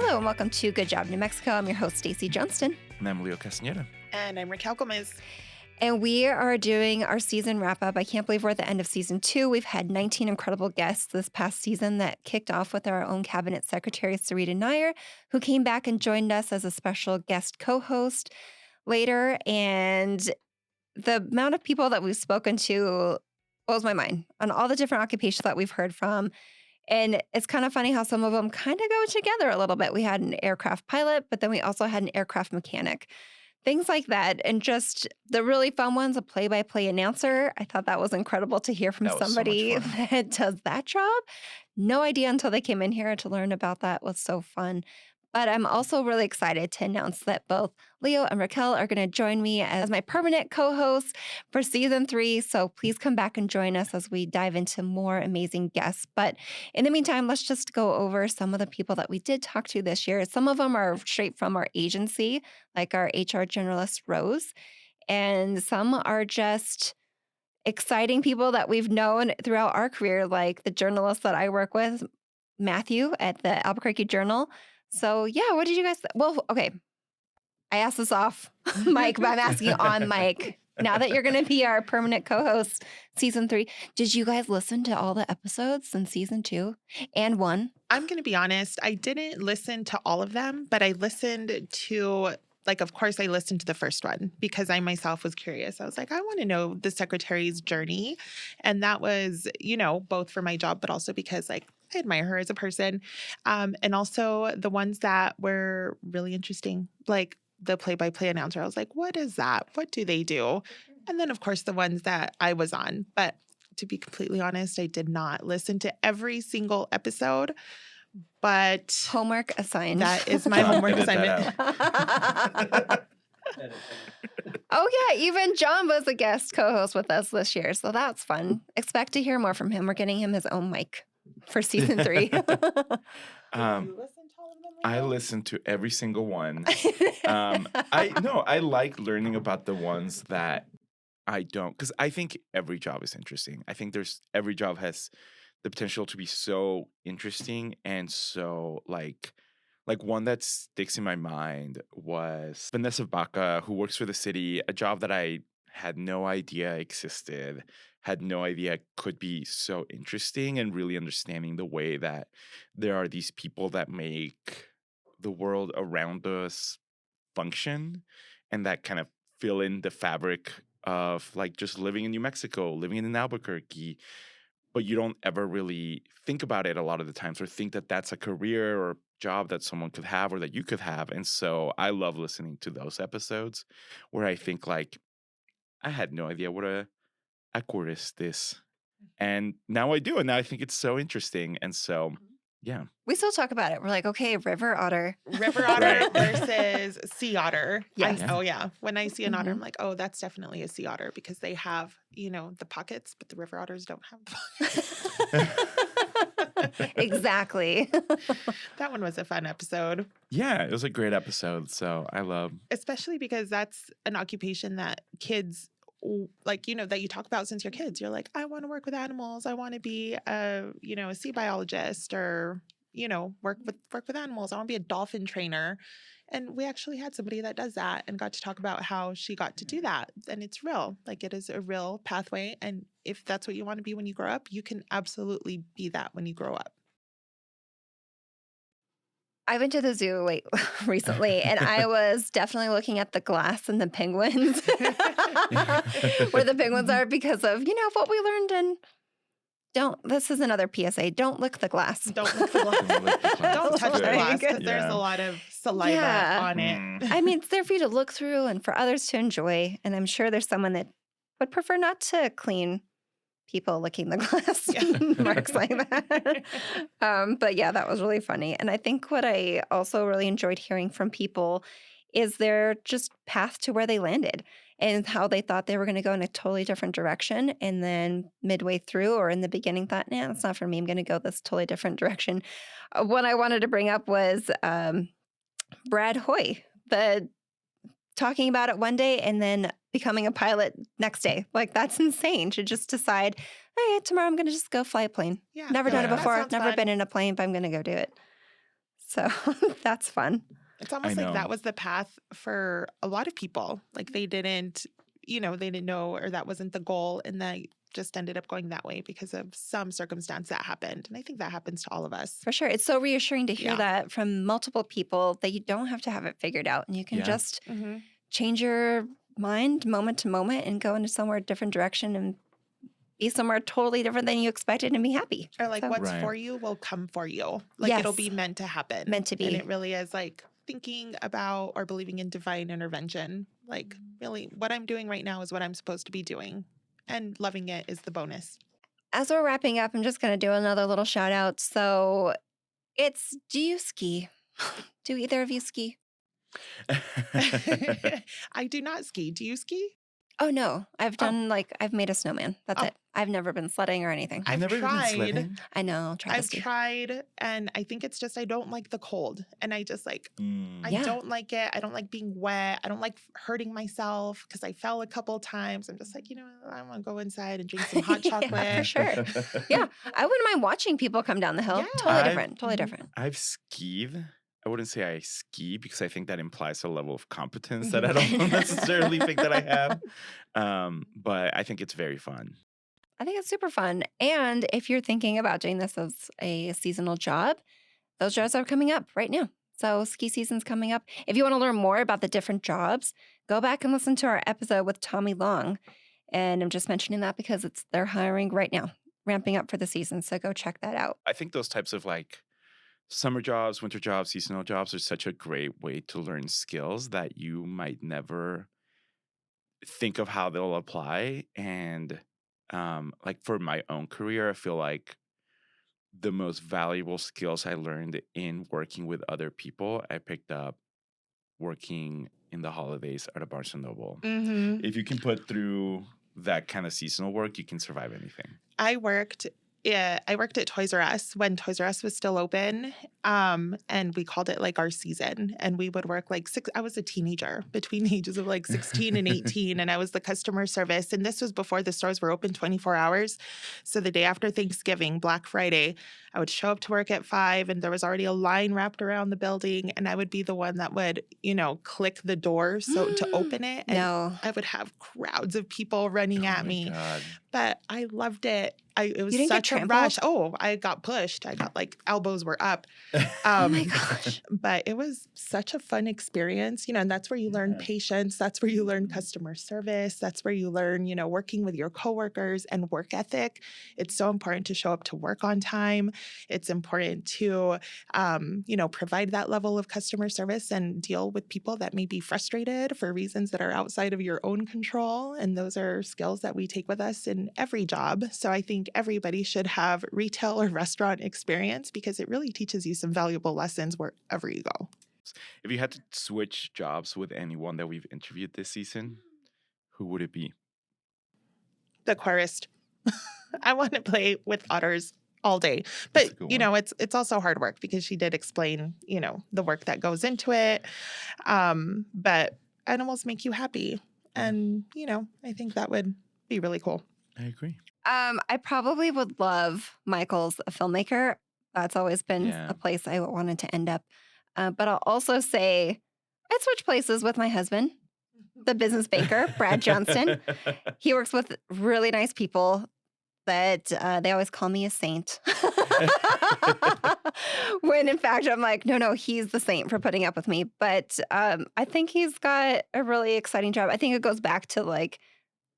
Hello and welcome to Good Job New Mexico. I'm your host, Stacy Johnston. And I'm Leonardo Castañeda. And I'm Raquel Gomez. And we are doing our season wrap-up. I can't believe we're at the end of season 2. We've had 19 incredible guests this past season that kicked off with our own cabinet secretary, Sarita Nair, who came back and joined us as a special guest co-host later. And the amount of people that we've spoken to blows my mind on all the different occupations that we've heard from. And it's kind of funny how some of them kind of go together a little bit. We had an aircraft pilot, but then we also had an aircraft mechanic. Things like that. And just the really fun ones, a play-by-play announcer. I thought that was incredible to hear from somebody that does that job. No idea until they came in here to learn about that. It was so fun. But I'm also really excited to announce that both Leo and Raquel are going to join me as my permanent co-hosts for season 3. So please come back and join us as we dive into more amazing guests. But in the meantime, let's just go over some of the people that we did talk to this year. Some of them are straight from our agency, like our HR generalist, Rose. And some are just exciting people that we've known throughout our career, like the journalist that I work with, Matthew, at the Albuquerque Journal. So, yeah, what did you guys Well, okay, I asked this off mic, but I'm asking on mic. Now that you're going to be our permanent co-host, season 3, did you guys listen to all the episodes in season 2 and 1? I'm going to be honest. I didn't listen to all of them, but I listened to, of course, I listened to the first one because I myself was curious. I was like, I want to know the secretary's journey. And that was, both for my job, but also because, I admire her as a person. And also the ones that were really interesting, like the play-by-play announcer. I was like, what is that? What do they do? And then, of course, the ones that I was on. But to be completely honest, I did not listen to every single episode. But Homework assigned. That is my homework assignment. Oh, yeah. Even John was a guest co-host with us this year. So that's fun. Expect to hear more from him. We're getting him his own mic for season 3. I listened to every single one. I like learning about the ones that I don't, because I think every job is interesting. I think every job has the potential to be so interesting, and so like one that sticks in my mind was Vanessa Baca, who works for the city, a job that I had no idea existed, had no idea could be so interesting, and really understanding the way that there are these people that make the world around us function and that kind of fill in the fabric of just living in New Mexico, living in Albuquerque. But you don't ever really think about it a lot of the times, or think that that's a career or job that someone could have or that you could have. And so I love listening to those episodes where I think I had no idea what a aquarist is. And now I do. And now I think it's so interesting. And so, yeah. We still talk about it. We're like, okay, river otter. River otter versus sea otter. Yes. Oh, yeah. When I see an otter, I'm like, oh, that's definitely a sea otter because they have, the pockets, but the river otters don't have the pockets. Exactly. That one was a fun episode. Yeah, it was a great episode. So I love. Especially because that's an occupation that kids that you talk about since you're kids. You're like, I want to work with animals. I want to be a sea biologist, or, work with animals. I want to be a dolphin trainer. And we actually had somebody that does that and got to talk about how she got to do that. And it's real. It is a real pathway. And if that's what you want to be when you grow up, you can absolutely be that when you grow up. I went to the zoo recently, and I was definitely looking at the glass and the penguins, where the penguins are, because of, what we learned in this is another PSA, don't lick the glass. Don't lick the glass. Don't touch the glass, because there's a lot of saliva on it. I mean, it's there for you to look through and for others to enjoy. And I'm sure there's someone that would prefer not to clean people licking the glass. Marks like that. But yeah, that was really funny. And I think what I also really enjoyed hearing from people is their just path to where they landed and how they thought they were going to go in a totally different direction. And then midway through or in the beginning thought, nah, that's not for me. I'm going to go this totally different direction. One I wanted to bring up was Brad Hoy, talking about it one day and then becoming a pilot next day. That's insane to just decide, hey, tomorrow I'm going to just go fly a plane. Yeah. Never done it before. Never fun. been in a plane, but I'm going to go do it. So that's fun. It's almost I like know. that was the path for a lot of people. Like they didn't know, or that wasn't the goal, and they just ended up going that way because of some circumstance that happened. And I think that happens to all of us. For sure. It's so reassuring to hear Yeah. that from multiple people that you don't have to have it figured out and you can Yeah. just Mm-hmm. change your mind moment to moment and go into somewhere different direction and be somewhere totally different than you expected and be happy. Or like So- what's Right. for you will come for you. Like it'll be Yes. meant to happen. Meant to And be. it really is like thinking about or believing in divine intervention. Like really what I'm doing right now is what I'm supposed to be doing. And loving it is the bonus. As we're wrapping up, I'm just going to do another little shout out. So do you ski? Do either of you ski? I do not ski. Do you ski? Oh, no. I've Oh. done I've made a snowman. That's Oh. it. I've never been sledding or anything. I've never even tried. sledding. I know. Try to I've ski. tried, and I think it's just I don't like the cold. And I just like, I Yeah. don't like it. I don't like being wet. I don't like hurting myself because I fell a couple times. I'm just like, I want to go inside and drink some hot Yeah, chocolate. for sure. Yeah. I wouldn't mind watching people come down the hill. Yeah. Totally I've- different. Totally different. I've skied. I wouldn't say I ski because I think that implies a level of competence that I don't necessarily think that I have. But I think it's very fun. I think it's super fun. And if you're thinking about doing this as a seasonal job, those jobs are coming up right now. So ski season's coming up. If you want to learn more about the different jobs, go back and listen to our episode with Tommy Long. And I'm just mentioning that because they're hiring right now, ramping up for the season. So go check that out. I think those types of like summer jobs, winter jobs, seasonal jobs are such a great way to learn skills that you might never think of how they'll apply. And like for my own career, I feel like the most valuable skills I learned in working with other people, I picked up working in the holidays at a Barnes & Noble. Mm-hmm. If you can put through that kind of seasonal work, you can survive anything. I worked at Toys R Us when Toys R Us was still open. And we called it like our season. And we would work I was a teenager between the ages of like 16 and 18. And I was the customer service. And this was before the stores were open 24 hours. So the day after Thanksgiving, Black Friday, I would show up to work at 5 and there was already a line wrapped around the building. And I would be the one that would, click the door to open it. And No. I would have crowds of people running at me. God. But I loved it. It was You didn't get such a trampled? rush. Oh, I got pushed. I got elbows were up. Oh my gosh. But it was such a fun experience, and that's where you learn patience. That's where you learn customer service. That's where you learn, working with your coworkers and work ethic. It's so important to show up to work on time. It's important to, provide that level of customer service and deal with people that may be frustrated for reasons that are outside of your own control. And those are skills that we take with us in every job. So I think everybody should have retail or restaurant experience because it really teaches you some valuable lessons wherever you go. If you had to switch jobs with anyone that we've interviewed this season, who would it be? The aquarist. I want to play with otters all day. That's But, a good one. it's also hard work because she did explain, the work that goes into it. But animals make you happy. And, I think that would be really cool. I agree. I probably would love Michael's a filmmaker. That's always been Yeah. a place I wanted to end up. But I'll also say I'd switch places with my husband, the business banker, Brad Johnston. He works with really nice people that they always call me a saint. When in fact, I'm like, no, he's the saint for putting up with me. But I think he's got a really exciting job. I think it goes back to like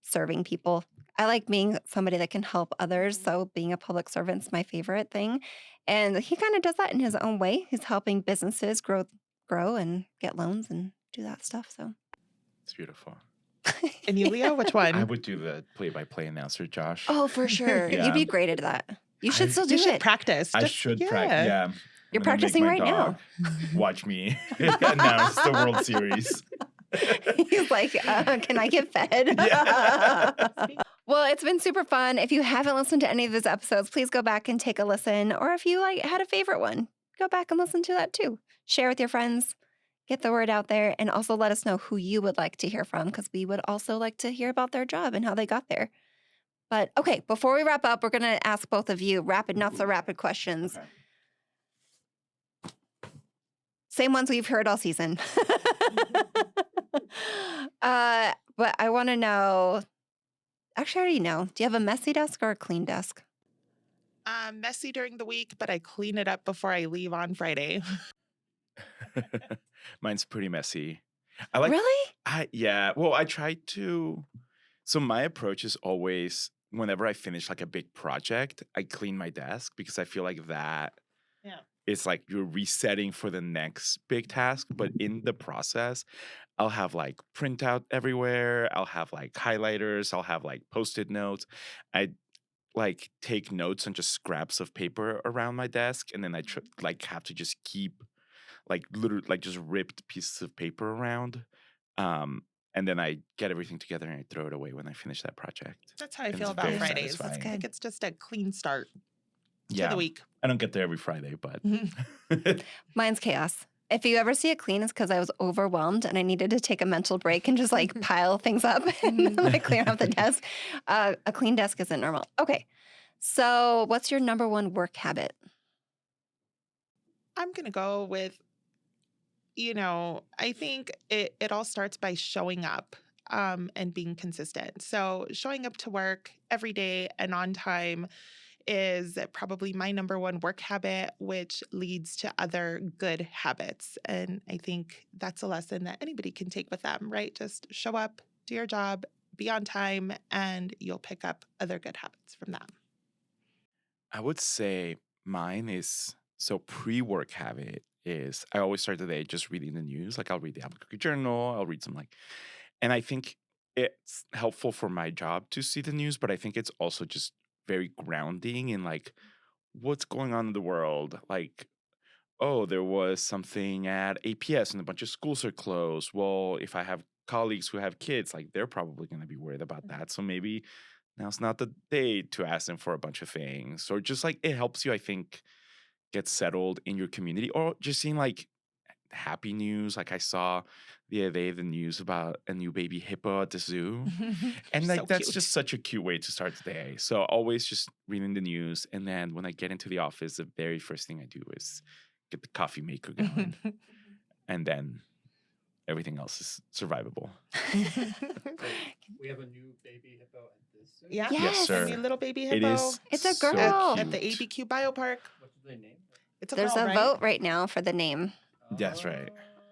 serving people. I like being somebody that can help others. So being a public servant's my favorite thing. And he kind of does that in his own way. He's helping businesses grow and get loans and do that stuff. So It's beautiful. And you, Leo, which one? I would do the play-by-play announcer, Josh. Oh, for sure. Yeah. You'd be great at that. You should still do you should it. practice. I Just- should yeah. practice. Yeah. You're I'm gonna make practicing my right now. dog Watch me announce the World Series. He's like, can I get fed? Yeah. Well, it's been super fun. If you haven't listened to any of these episodes, please go back and take a listen. Or if you had a favorite one, go back and listen to that too. Share with your friends, get the word out there, and also let us know who you would like to hear from because we would also like to hear about their job and how they got there. But okay, before we wrap up, we're going to ask both of you rapid, not so rapid questions. Okay. Same ones we've heard all season. But I want to know. Actually, I already know. Do you have a messy desk or a clean desk? Messy during the week, but I clean it up before I leave on Friday. Mine's pretty messy. I like Really? yeah. Well, I try to. So my approach is always whenever I finish like a big project, I clean my desk because I feel like that Yeah. it's like you're resetting for the next big task. But in the process, I'll have like printout everywhere. I'll have like highlighters. I'll have like post-it notes. I like take notes on just scraps of paper around my desk, and then I like have to just keep like literally like just ripped pieces of paper around. Um, and then I get everything together and I throw it away when I finish that project. That's how I And feel it's about very Fridays. That's satisfying. good. Like it's just a clean start to Yeah, the week. I don't get there every Friday, but Mine's chaos. If you ever see it clean, it's because I was overwhelmed and I needed to take a mental break and just like pile things up and like clear out the desk. A clean desk isn't normal. Okay. So, what's your number one work habit? I'm going to go with, I think it all starts by showing up and being consistent. So showing up to work every day and on time is probably my number one work habit, which leads to other good habits. And I think that's a lesson that anybody can take with them, right? Just show up, do your job, be on time, and you'll pick up other good habits from that. I would say mine is so pre-work habit is I always start the day just reading the news. Like I'll read the Albuquerque Journal, I'll read some and I think it's helpful for my job to see the news, but I think it's also just very grounding in like what's going on in the world. Like, oh, there was something at APS and a bunch of schools are closed. Well, if I have colleagues who have kids, like they're probably going to be worried about that. So maybe now's not the day to ask them for a bunch of things. Or just like it helps you, I think, get settled in your community or just seeing like happy news. Like I saw the other day the news about a new baby hippo at the zoo. And like So that's cute. just such a cute way to start the day. So always just reading the news. And then when I get into the office, the very first thing I do is get the coffee maker going. And then everything else is survivable. We have a new baby hippo at this zoo. Yeah. Yes, Yes, A sir. new little baby hippo. It is. It's a so girl. At the cute. ABQ Biopark. What did they name her? It's a There's girl, a right? vote right now for the name, That's right.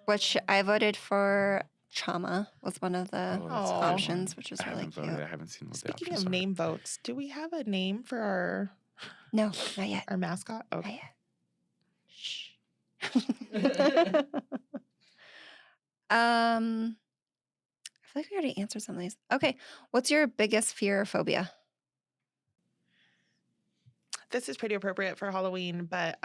which I voted for. Chama was one of the Oh, that's a Aw. good options, one. which is I really haven't cute. voted. I haven't seen what the Speaking options of are. name votes, do we have a name for No, not yet. our mascot? Not Okay. yet. Shh. I feel like we already answered some of these. Okay, what's your biggest fear or phobia? This is pretty appropriate for Halloween, but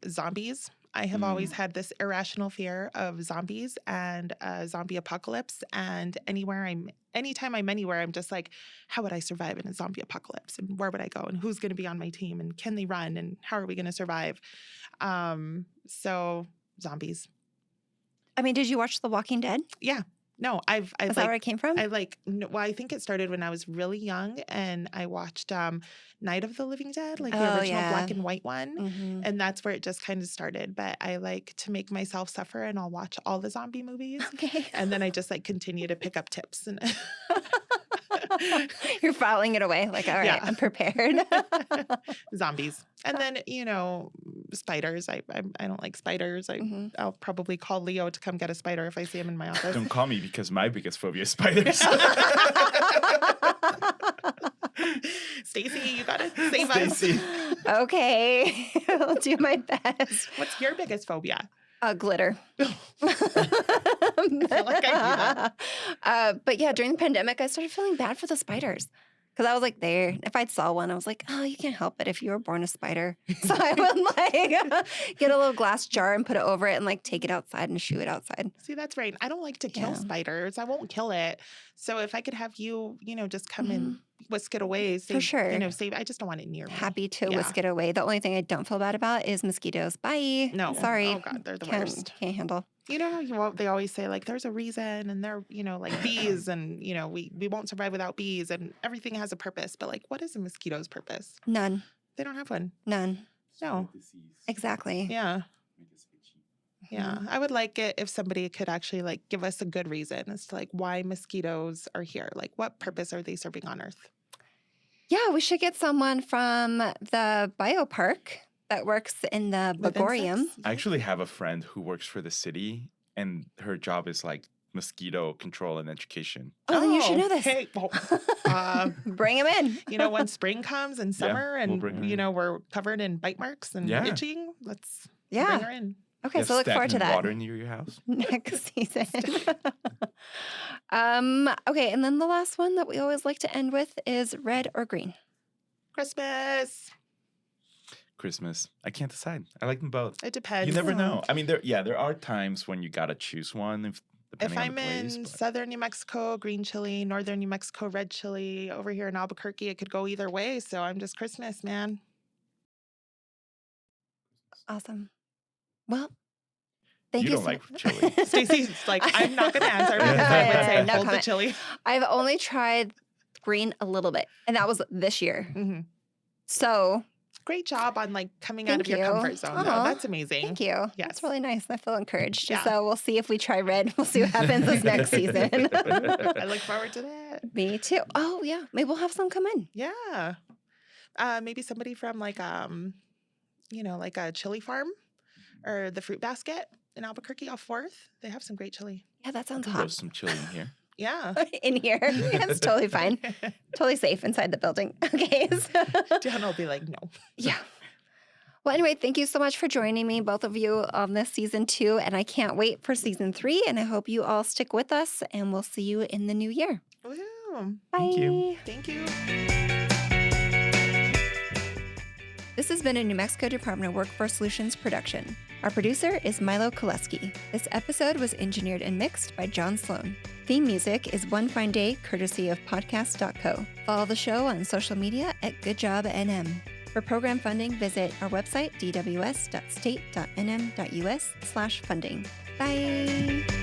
zombies. I have always had this irrational fear of zombies and zombie apocalypse. And anytime I'm anywhere, I'm just like, how would I survive in a zombie apocalypse? And where would I go? And who's going to be on my team? And can they run? And how are we going to survive? So zombies. I mean, did you watch The Walking Dead? Yeah. No, I Is that where it came from? I think it started when I was really young and I watched Night of the Living Dead, like the Oh, original yeah. black and white one. Mhm. And that's where it just kind of started. But I like to make myself suffer and I'll watch all the zombie movies. Okay. And then I just like continue to pick up tips. And You're filing it away. Like, all right, Yeah. I'm prepared. zombies. And then, spiders. I don't like spiders. Mhm. I'll probably call Leo to come get a spider if I see him in my office. Don't call me because my biggest phobia is spiders. Stacy, you gotta save us. Stacy. Okay, I'll do my best. What's your biggest phobia? Glitter. I feel like I knew But yeah, during the pandemic, I started feeling bad for the spiders. Because I was like, there. If I'd saw one, I was like, oh, you can't help it if you were born a spider. So I would like get a little glass jar and put it over it and like take it outside and shoo it outside. See, that's right. I don't like to kill Yeah. spiders. I won't kill it. So if I could have you, just come and whisk it away, save, sure. save. I just don't want it near me. Happy to Yeah. whisk it away. The only thing I don't feel bad about is mosquitoes. Bye. No. Sorry. Oh God, they're the worst. Can't handle. You know how they always say like there's a reason and they're, like bees and, we won't survive without bees and everything has a purpose. But like, what is a mosquito's purpose? None. They don't have one. None. No. Exactly. Yeah. Yeah. I would like it if somebody could actually like give us a good reason as to like why mosquitoes are here. Like what purpose are they serving on Earth? Yeah, we should get someone from the biopark that works in the With Bagorium. insects? I actually have a friend who works for the city, and her job is like mosquito control and education. Oh, then you should know this. Hey, well, Bring him in. when spring comes and summer we'll bring her and, in. we're covered in bite marks and Yeah. itching, let's Yeah. bring her in. Okay, You so have look forward to stagnant that water near your house. next season. Okay, and then the last one that we always like to end with is red or green. Christmas. Christmas. I can't decide. I like them both. It depends. You never know. I mean, there are times when you gotta choose one If depending on I'm the place. in but- southern New Mexico, green chili, northern New Mexico, red chili. Over here in Albuquerque, it could go either way. So I'm just Christmas, man. Awesome. Well, thank you don't so like chili. Stacy's like, I'm not going to answer because I would say No hold the comment. chili. I've only tried green a little bit, and that was this year. hmm So Great job on like coming out Thank of your you. comfort zone. Though. Aw, That's amazing. thank you. Yes. That's really nice. I feel encouraged. Yeah. So we'll see if we try red. We'll see what happens this next season. I look forward to that. Me too. Oh, yeah. Maybe we'll have some come in. Yeah. Maybe somebody from like like a chili farm or the Fruit Basket in Albuquerque off 4th. They have some great chili. Yeah, that sounds Roast hot. some chili in here. Yeah. In here. It's totally fine. Totally safe inside the building. Okay. Dan will be like, no. Yeah. Well, anyway, thank you so much for joining me, both of you, on this season 2. And I can't wait for season 3. And I hope you all stick with us. And we'll see you in the new year. Woo. Bye. Thank you. Thank you. This has been a New Mexico Department of Workforce Solutions production. Our producer is Milo Koleski. This episode was engineered and mixed by John Sloan. Theme music is One Fine Day, courtesy of podcast.co. Follow the show on social media at GoodJobNM. For program funding, visit our website, dws.state.nm.us/funding. Bye.